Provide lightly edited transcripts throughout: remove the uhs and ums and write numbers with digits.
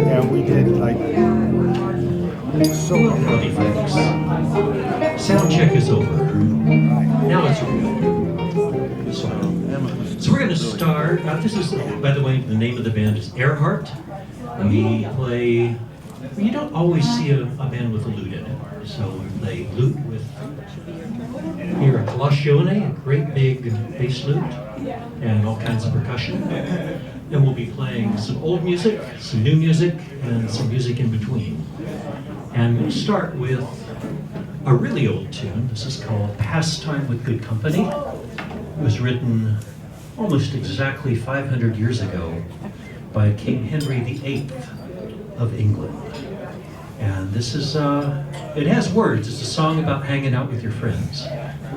And we did like so many folks. Sound check is over. Now it's real. So we're going to start. This is, by the way, the name of the band is Ayreheart. We play. You don't always see a band with a lute in it. So we play lute with here a Colacione, a great big bass lute, and all kinds of percussion. And we'll be playing some old music, some new music, and some music in between. And we'll start with a really old tune. This is called Pastime with Good Company. It was written almost exactly 500 years ago by King Henry VIII of England. And this is, it has words. It's a song about hanging out with your friends.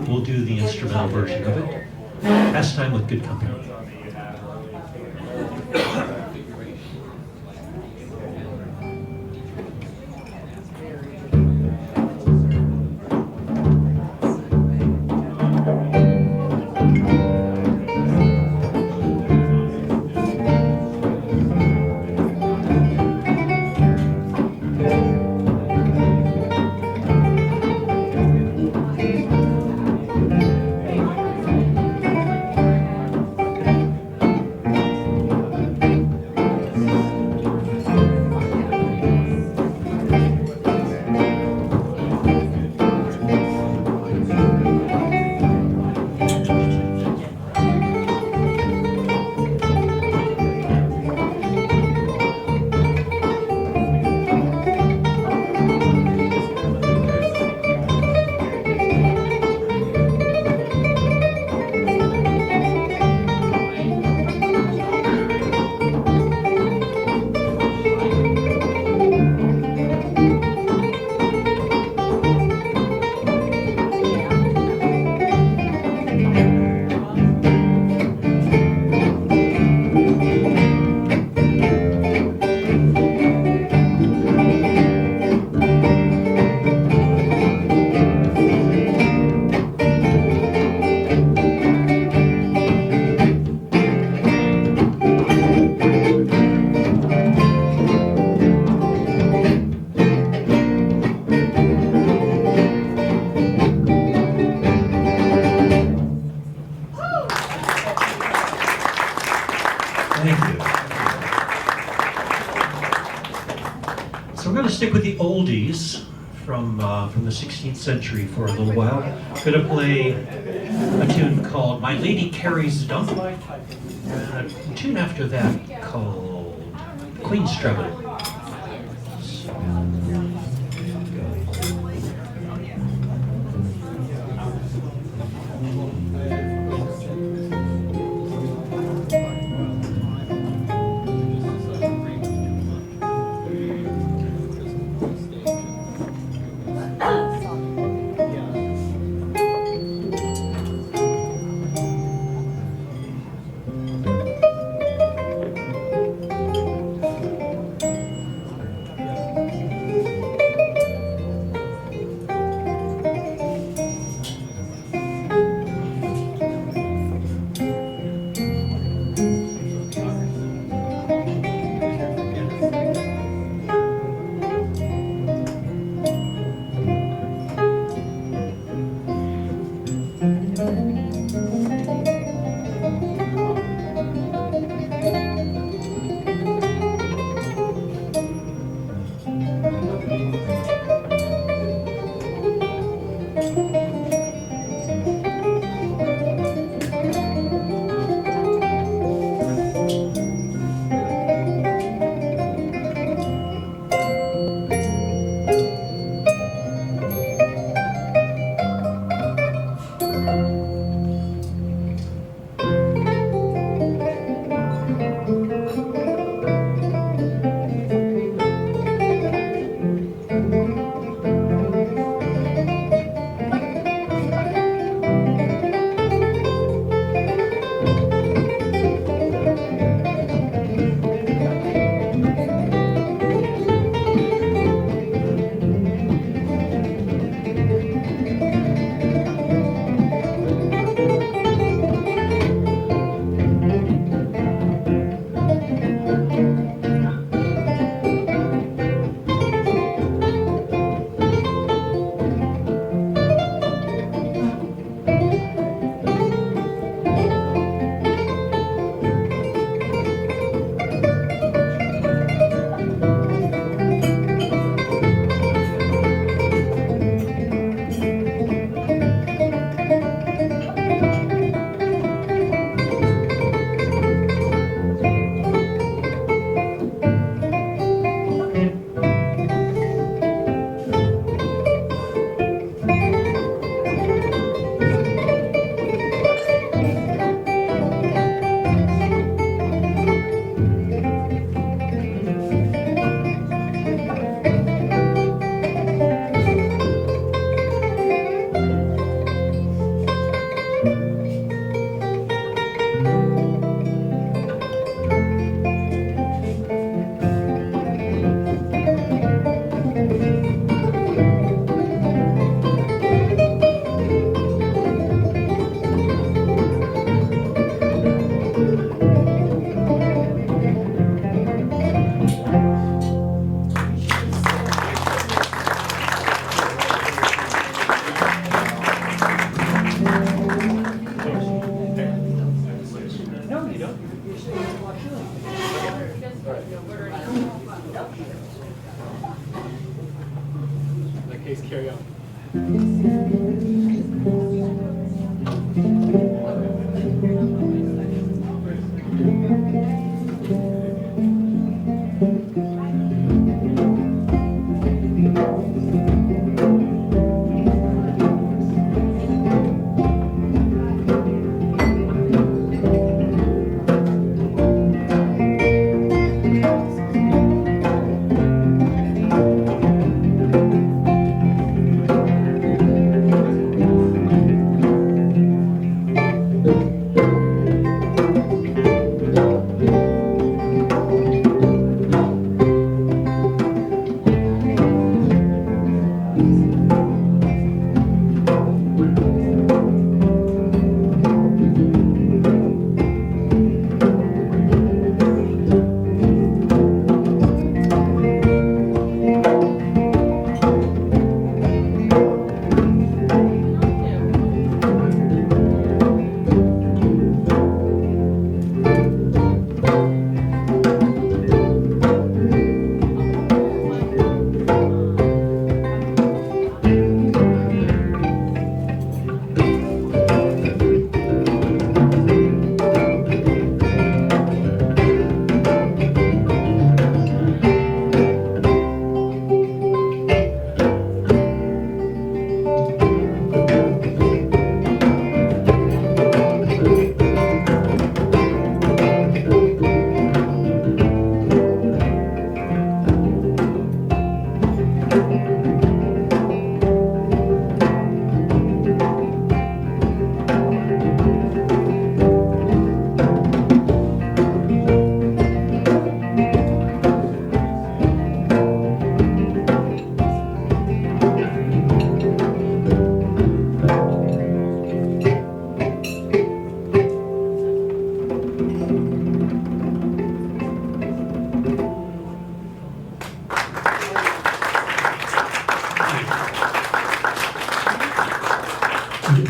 We'll do the instrumental version of it. Pastime with Good Company. Stick with the oldies from the 16th century for a little while. I'm going to play a tune called My Lady Carries Dump, and a tune after that called Queen's Trouble. Please carry on.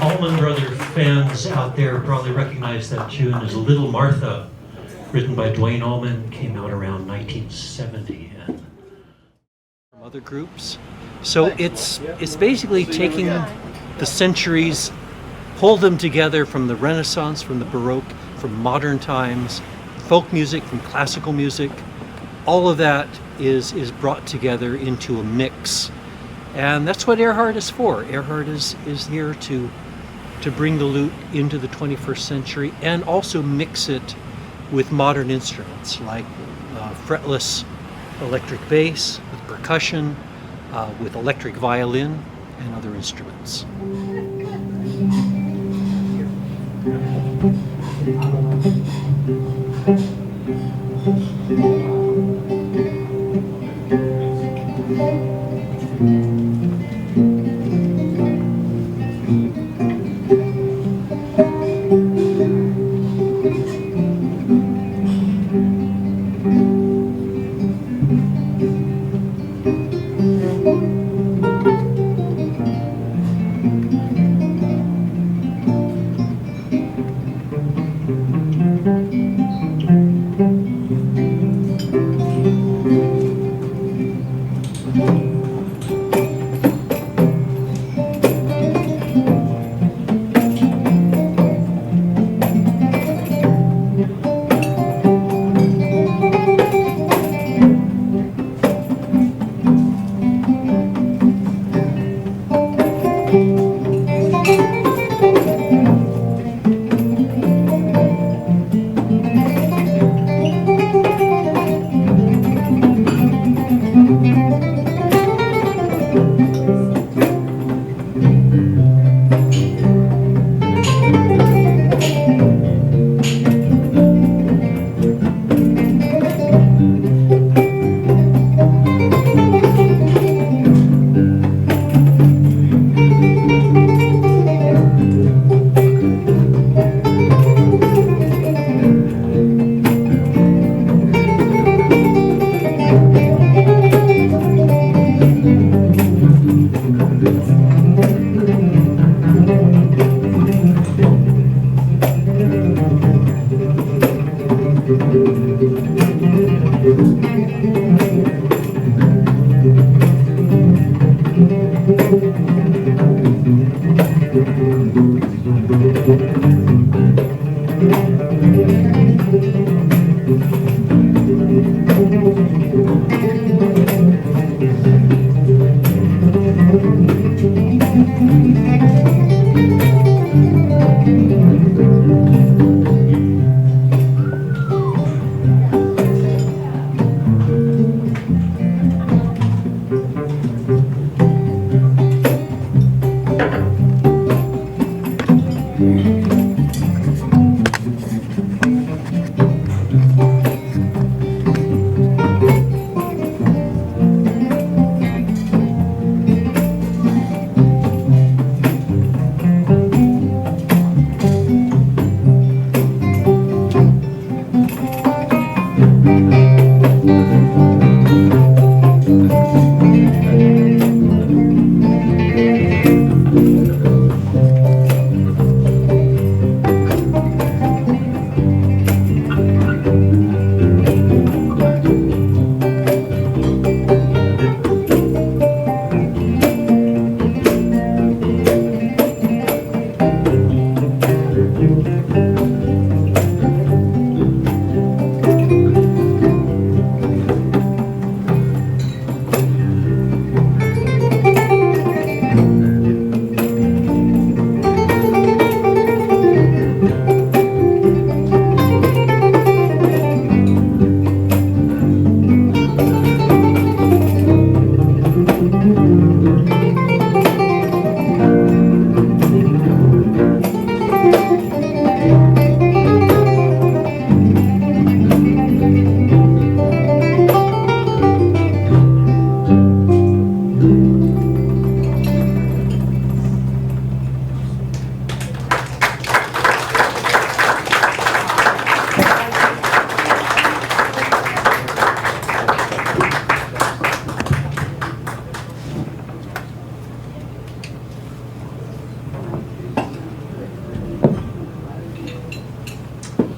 Allman Brothers fans out there probably recognize that tune as Little Martha, written by Duane Allman, came out around 1970. And from other groups. So it's basically taking the centuries, pull them together from the Renaissance, from the Baroque, from modern times, folk music, from classical music. All of that is brought together into a mix. And that's what Ayreheart is for. Ayreheart is here to bring the lute into the 21st century and also mix it with modern instruments like fretless electric bass, with percussion, with electric violin and other instruments.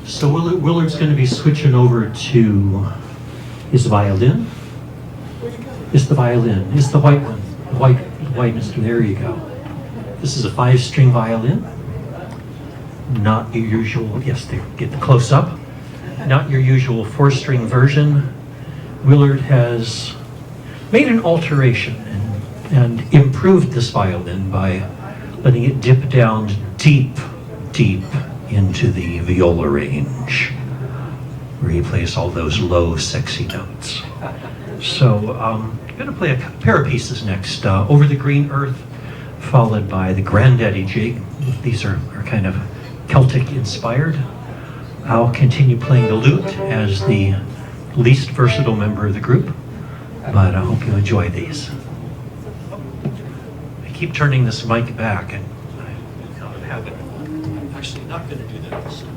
So Willard's going to be switching over to his violin. It's the violin. It's the white one. Whiteness. There you go. This is a 5-string violin. Not your usual, yes, they get the close-up. Not your usual 4-string version. Willard has made an alteration and improved this violin by letting it dip down deep into the viola range, where he plays all those low, sexy notes. So I'm going to play a pair of pieces next. Over the Green Earth, followed by the Granddaddy Jig. These are kind of Celtic inspired. I'll continue playing the lute as the least versatile member of the group, but I hope you enjoy these. I keep turning this mic back and I don't have it. I'm actually not going to do that this time.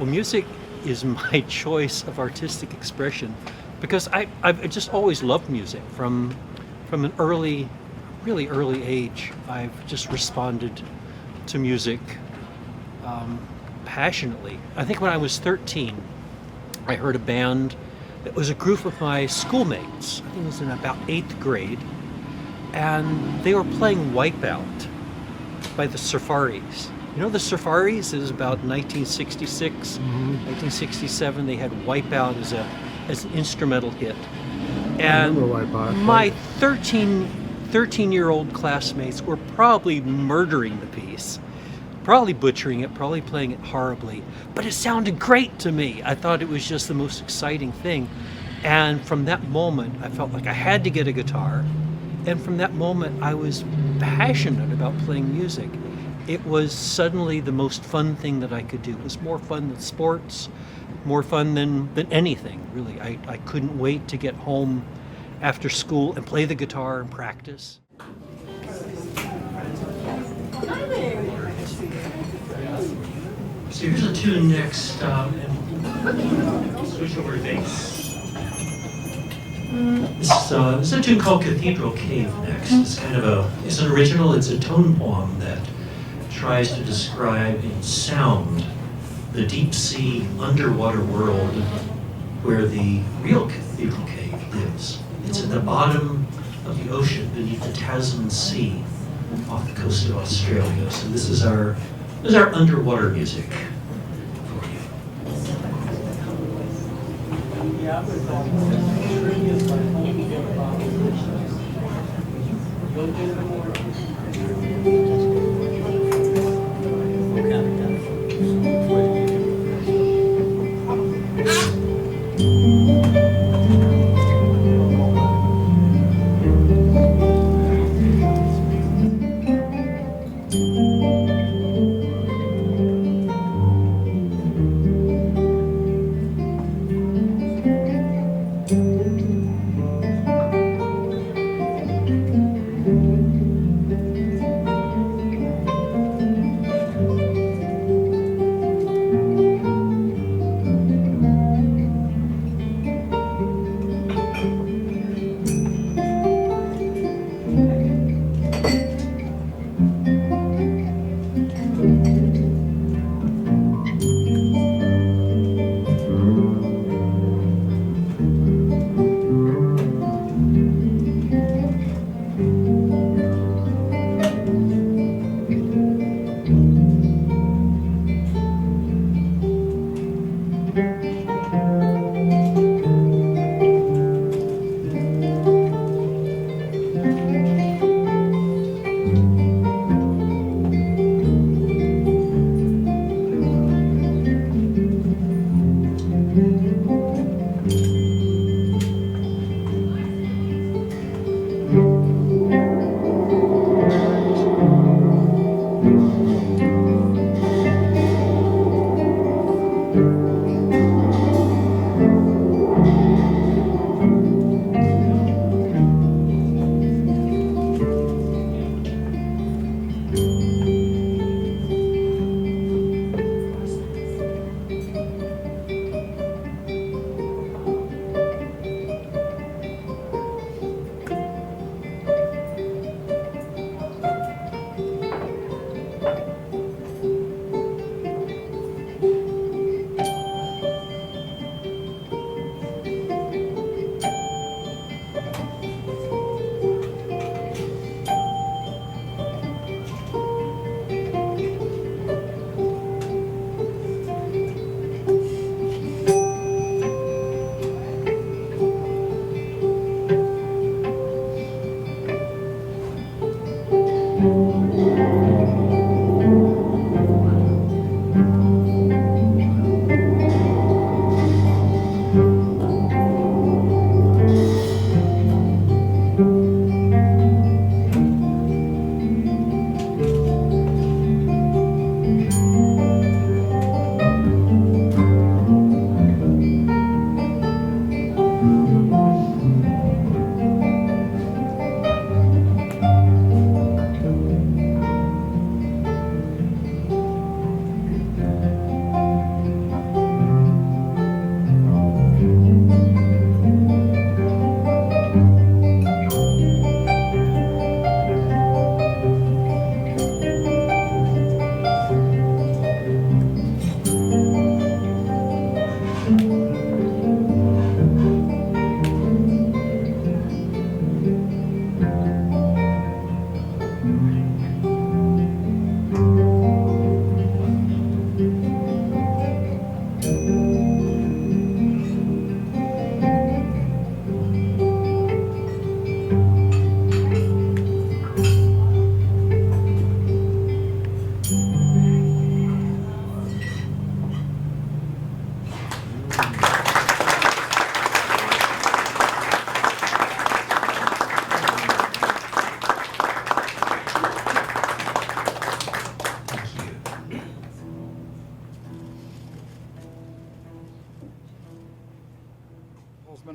Well, music is my choice of artistic expression because I've just always loved music from an really early age. I've just responded to music passionately. I think when I was 13, I heard a band. It was a group of my schoolmates. I think it was in about 8th grade, and they were playing Wipeout by the Safaris. You know, the Safaris is about 1966, 1967. They had Wipeout as an instrumental hit. And my 13-year-old classmates were probably murdering the piece, probably butchering it, probably playing it horribly, but it sounded great to me. I thought it was just the most exciting thing. And from that moment, I felt like I had to get a guitar. And from that moment, I was passionate about playing music. It was suddenly the most fun thing that I could do. It was more fun than sports, more fun than anything, really. I couldn't wait to get home after school and play the guitar and practice. So here's a tune next, and switch over to bass. This is a tune called Cathedral Cave next. It's an original. It's a tone poem that tries to describe in sound the deep sea underwater world where the real Cathedral Cave lives. It's at the bottom of the ocean beneath the Tasman Sea off the coast of Australia. So this is our underwater music for you.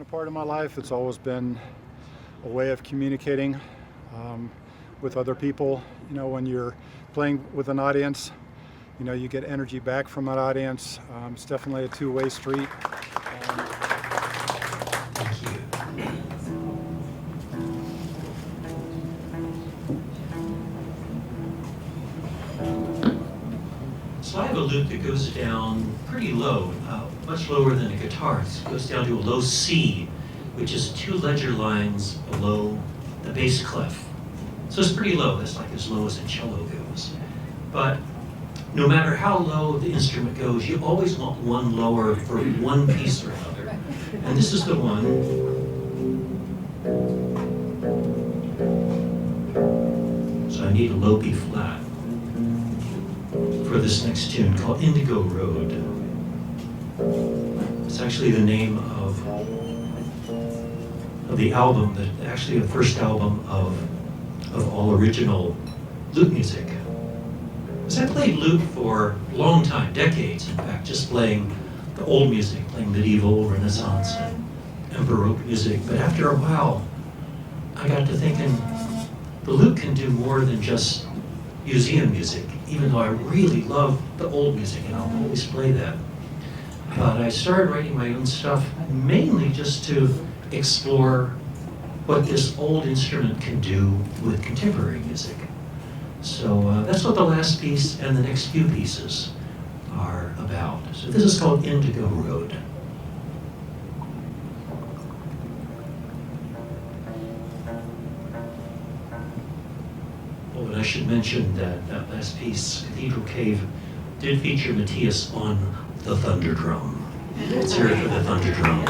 part of my life. It's always been a way of communicating with other people. You know, when you're playing with an audience, you know, you get energy back from that audience. It's definitely a two-way street. Thank you. So I have a lute that goes down pretty low, much lower than a guitar. It goes down to a low C, which is 2 ledger lines below the bass clef. So it's pretty low. That's like as low as a cello goes. But no matter how low the instrument goes, you always want one lower for one piece or another. And this is the one. So I need a low B flat for this next tune called Indigo Road. It's actually the name of the album, actually the first album of all original lute music. Because I played lute for a long time, decades in fact, just playing the old music, playing medieval, Renaissance, and Baroque music. But after a while, I got to thinking, the lute can do more than just museum music, even though I really love the old music and I'll always play that. But I started writing my own stuff, mainly just to explore what this old instrument can do with contemporary music. So that's what the last piece and the next few pieces are about. So this is called Indigo Road. Oh, and I should mention that that last piece, Cathedral Cave, did feature Mattias on the thunder drum. Let's hear it for the thunder drum.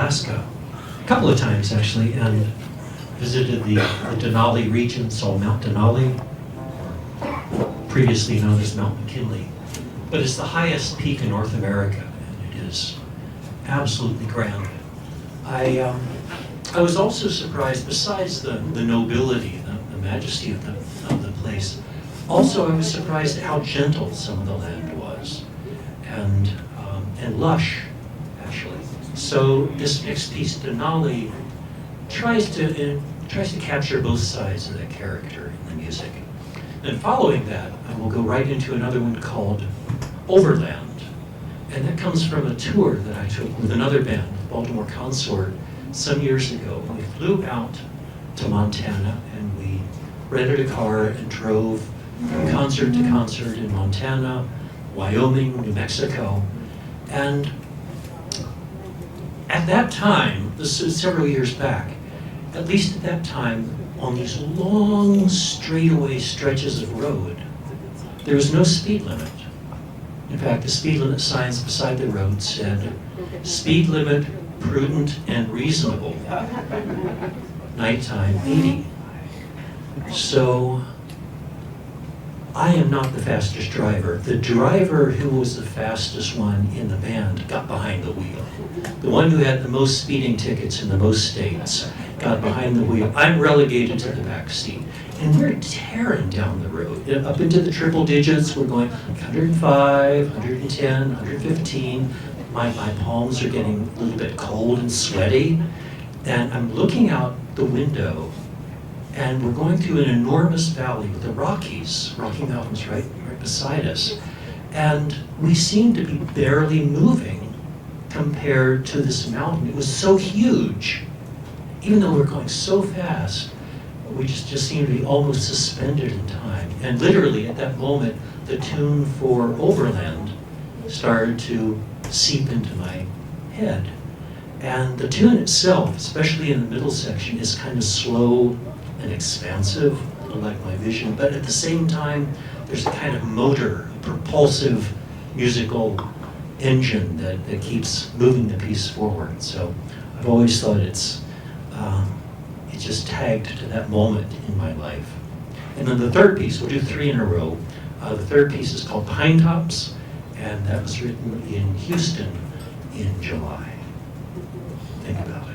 Alaska a couple of times actually, and visited the Denali region, so Mount Denali, previously known as Mount McKinley. But it's the highest peak in North America, and it is absolutely grand. I was also surprised, besides the nobility, the majesty of the place, also I was surprised at how gentle some of the land was, and lush, actually. So this next piece, Denali, tries to capture both sides of that character in the music. And following that, I will go right into another one called Overland. And that comes from a tour that I took with another band, Baltimore Consort, some years ago. We flew out to Montana and we rented a car and drove from concert to concert in Montana, Wyoming, New Mexico. And at that time, this is several years back, at least at that time, on these long straightaway stretches of road, there was no speed limit. In fact, the speed limit signs beside the road said, speed limit, prudent and reasonable, nighttime 80. So I am not the fastest driver. The driver who was the fastest one in the band got behind the wheel. The one who had the most speeding tickets in the most states got behind the wheel. I'm relegated to the back seat. And we're tearing down the road, up into the triple digits. We're going 105, 110, 115. My palms are getting a little bit cold and sweaty. And I'm looking out the window, and we're going through an enormous valley with the Rocky Mountains right beside us. And we seemed to be barely moving compared to this mountain. It was so huge. Even though we're going so fast, we just seemed to be almost suspended in time. And literally at that moment, the tune for Overland started to seep into my head. And the tune itself, especially in the middle section, is kind of slow and expansive, a little like my vision, but at the same time, there's a kind of motor, a propulsive musical engine that keeps moving the piece forward. So I've always thought it's just tagged to that moment in my life. And then the third piece, we'll do three in a row. The third piece is called Pine Tops, and that was written in Houston in July. Think about it.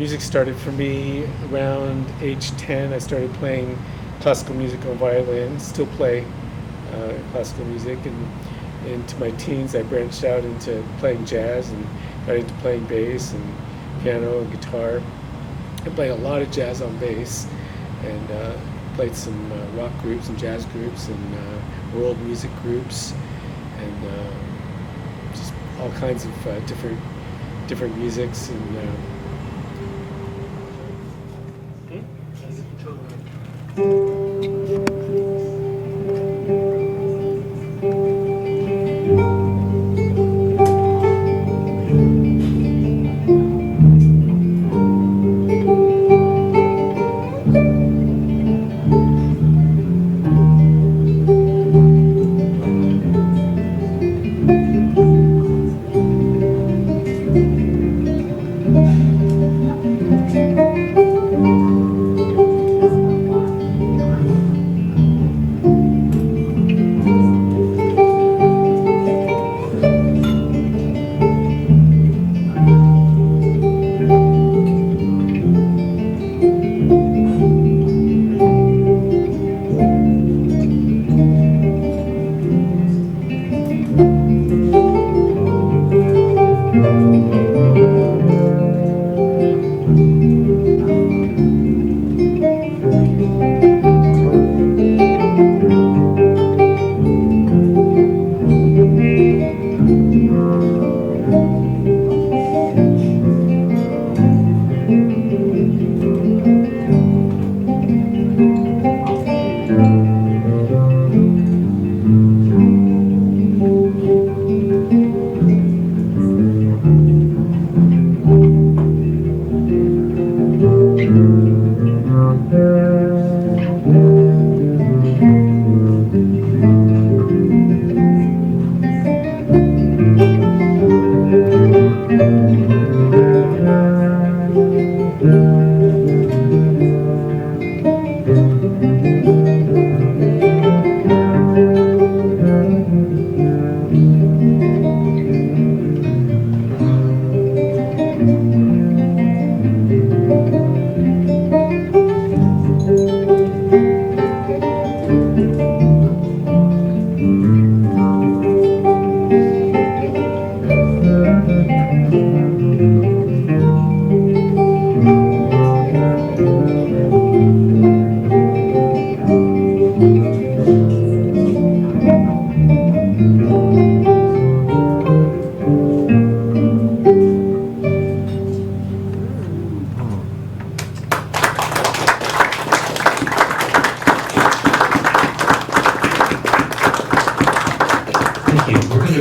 music started for me around age 10. I started playing classical music on violin, still play classical music, and into my teens I branched out into playing jazz and got into playing bass and piano and guitar. I played a lot of jazz on bass and played some rock groups and jazz groups and world music groups and just all kinds of different musics and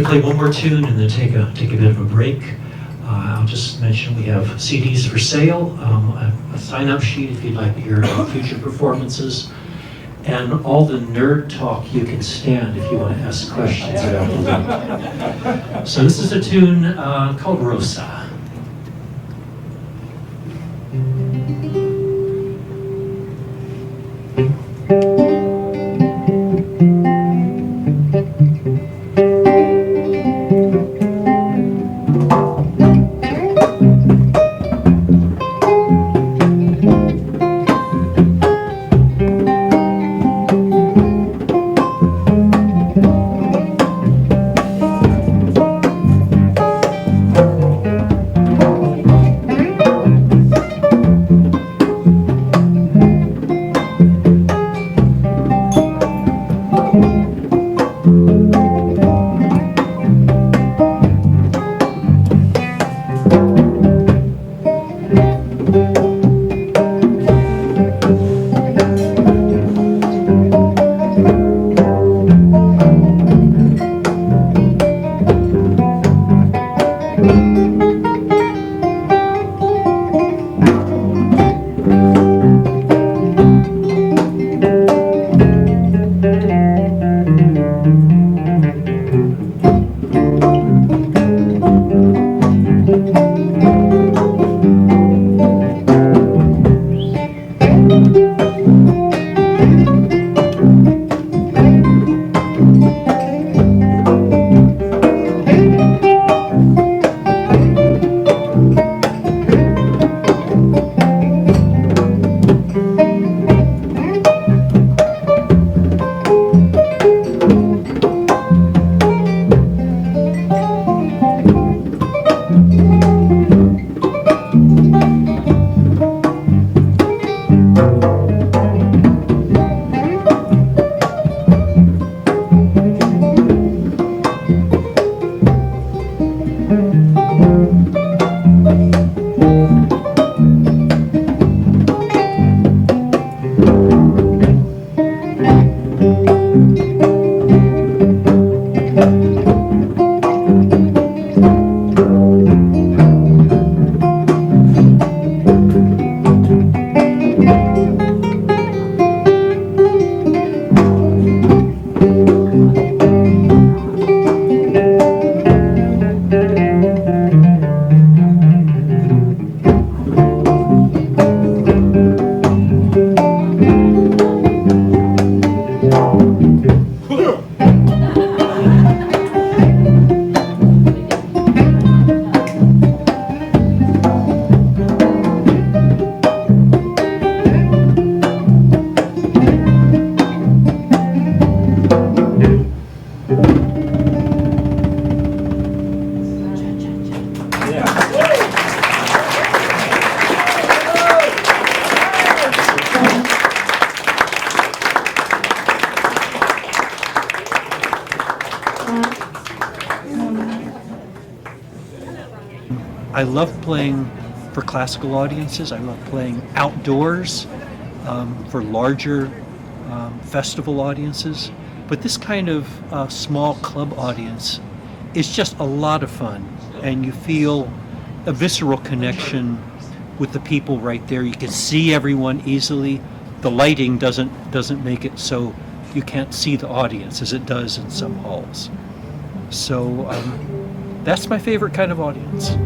Play one more tune and then take a bit of a break. I'll just mention we have CDs for sale, a sign-up sheet if you'd like to hear future performances, and all the nerd talk you can stand if you want to ask questions about the lute. So this is a tune called Rosa. I love playing for classical audiences. I love playing outdoors for larger festival audiences. But this kind of small club audience is just a lot of fun, and you feel a visceral connection with the people right there. You can see everyone easily. The lighting doesn't make it so you can't see the audience as it does in some halls. So that's my favorite kind of audience.